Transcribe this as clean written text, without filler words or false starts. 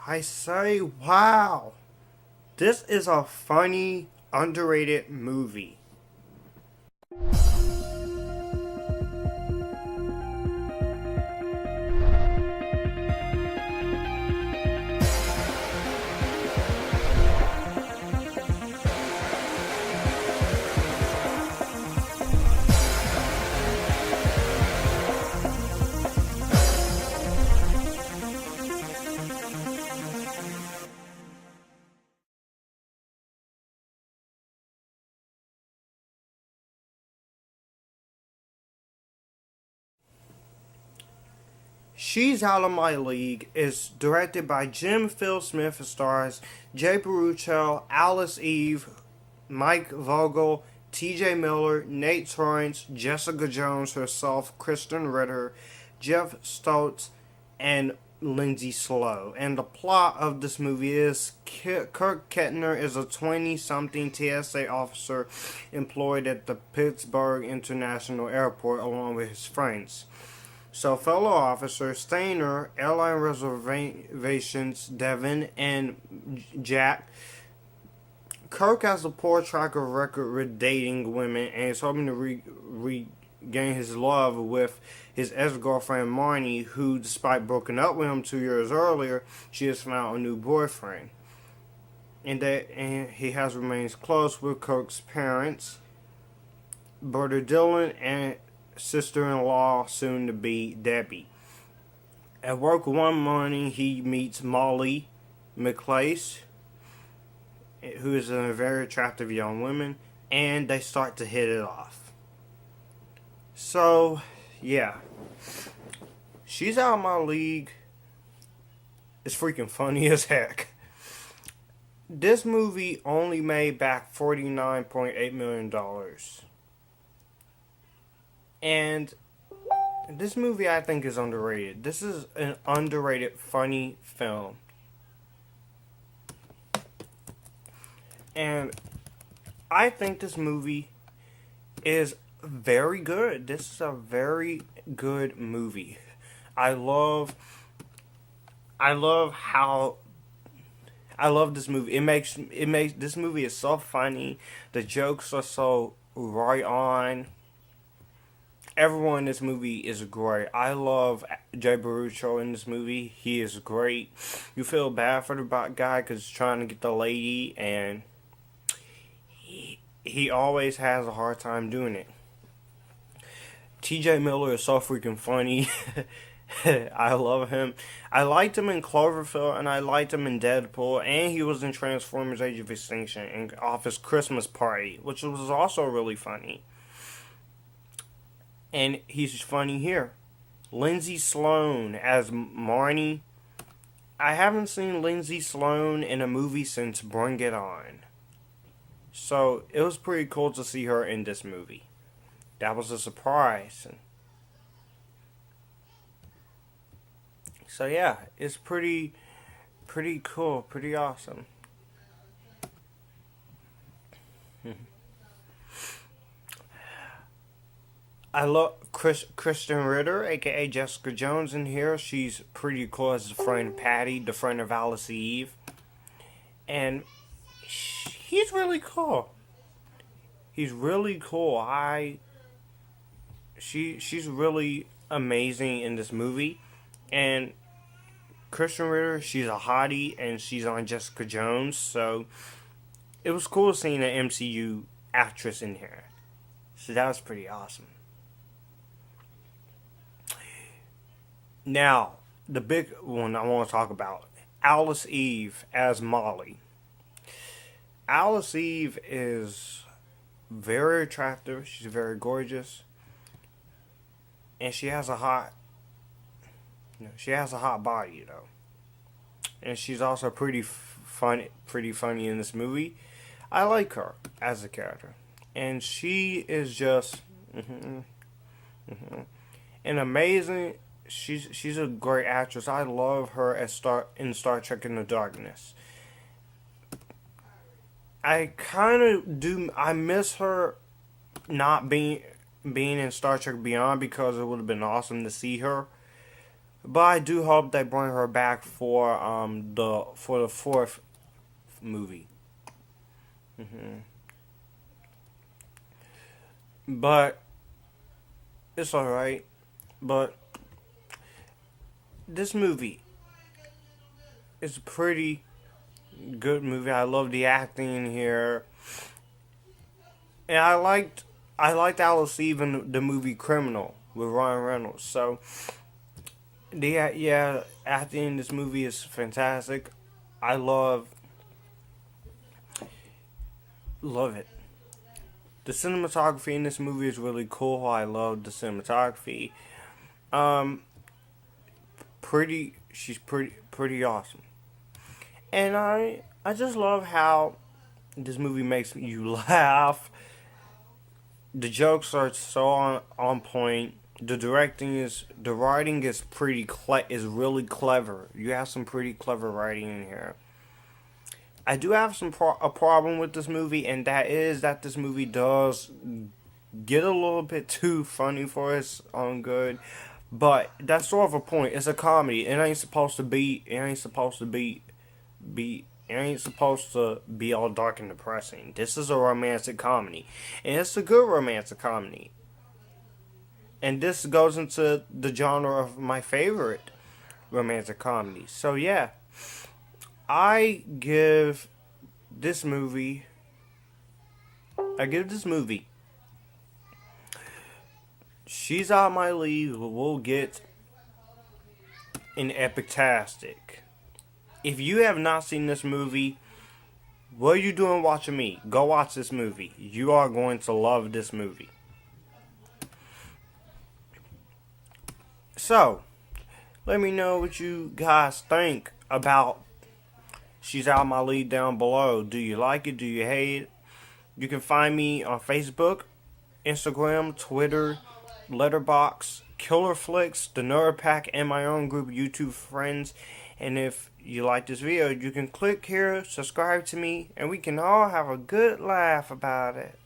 I say, wow, this is a funny, underrated movie. She's Out of My League is directed by Jim Phil Smith. It stars Jay Baruchel, Alice Eve, Mike Vogel, TJ Miller, Nate Torrence, Jessica Jones herself, Krysten Ritter, Geoff Stults, and Lindsay Sloane. And the plot of this movie is Kirk Kettner is a 20 something TSA officer employed at the Pittsburgh International Airport along with his friends. So, fellow officers Stainer, Airline Reservations, Devin, and Jack. Kirk has a poor track of record with dating women and is hoping to regain his love with his ex-girlfriend Marnie, who, despite breaking up with him 2 years earlier, she has found a new boyfriend. And he has remained close with Kirk's parents, brother Dylan, and sister-in-law, soon to be Debbie. At work one morning, he meets Molly McLace, who is a very attractive young woman, and they start to hit it off. So, yeah. She's Out of My League. It's freaking funny as heck. This movie only made back $49.8 million. And this movie, I think, is underrated. This is an underrated, funny film. And I think this movie is very good. This is a very good movie. I love how I love this movie. It makes this movie is so funny. The jokes are so right on. Everyone in this movie is great. I love Jay Baruchel in this movie. He is great. You feel bad for the guy because he's trying to get the lady, and he always has a hard time doing it. TJ Miller is so freaking funny. I love him. I liked him in Cloverfield, and I liked him in Deadpool, and he was in Transformers Age of Extinction and Office Christmas Party, which was also really funny. And he's funny here. Lindsay Sloane as Marnie. I haven't seen Lindsay Sloane in a movie since Bring It On. So it was pretty cool to see her in this movie. That was a surprise. So yeah, it's pretty cool, pretty awesome. I love Krysten Ritter, aka Jessica Jones, in here. She's pretty cool as a friend Patty, the friend of Alice Eve, and he's really cool. He's really cool. She's really amazing in this movie, and Krysten Ritter, she's a hottie, and she's on Jessica Jones, so it was cool seeing an MCU actress in here. So that was pretty awesome. Now, the big one I want to talk about, Alice Eve as Molly. Alice Eve is very attractive. She's very gorgeous, and she has a hot body, you know. And she's also pretty funny in this movie. I like her as a character, and she is just an amazing. She's a great actress. I love her in Star Trek Into Darkness. I kind of do. I miss her not being in Star Trek Beyond because it would have been awesome to see her. But I do hope they bring her back for the fourth movie. But it's alright. But this movie is a pretty good movie. I love the acting in here. And I liked Alice Eve in the movie Criminal with Ryan Reynolds. So yeah, acting in this movie is fantastic. I love it. The cinematography in this movie is really cool. I love the cinematography. Um, she's pretty awesome. And I just love how this movie makes you laugh. The jokes are so on point. The writing is is really clever. You have some pretty clever writing in here. I do have a problem with this movie, and that is that this movie does get a little bit too funny for its own good. But that's sort of a point. It's a comedy. It ain't supposed to be. It ain't supposed to be. It ain't supposed to be all dark and depressing. This is a romantic comedy, and it's a good romantic comedy. And this goes into the genre of my favorite romantic comedy. So yeah, I give this movie. I give this movie. She's Out My League. We'll get an epic-tastic. If you have not seen this movie, what are you doing watching me? Go watch this movie. You are going to love this movie. So, let me know what you guys think about She's Out My League down below. Do you like it? Do you hate it? You can find me on Facebook, Instagram, Twitter, Letterboxd, Killer Flicks, the Nerd Pack, and my own group YouTube friends. And if you like this video, you can click here, subscribe to me, and we can all have a good laugh about it.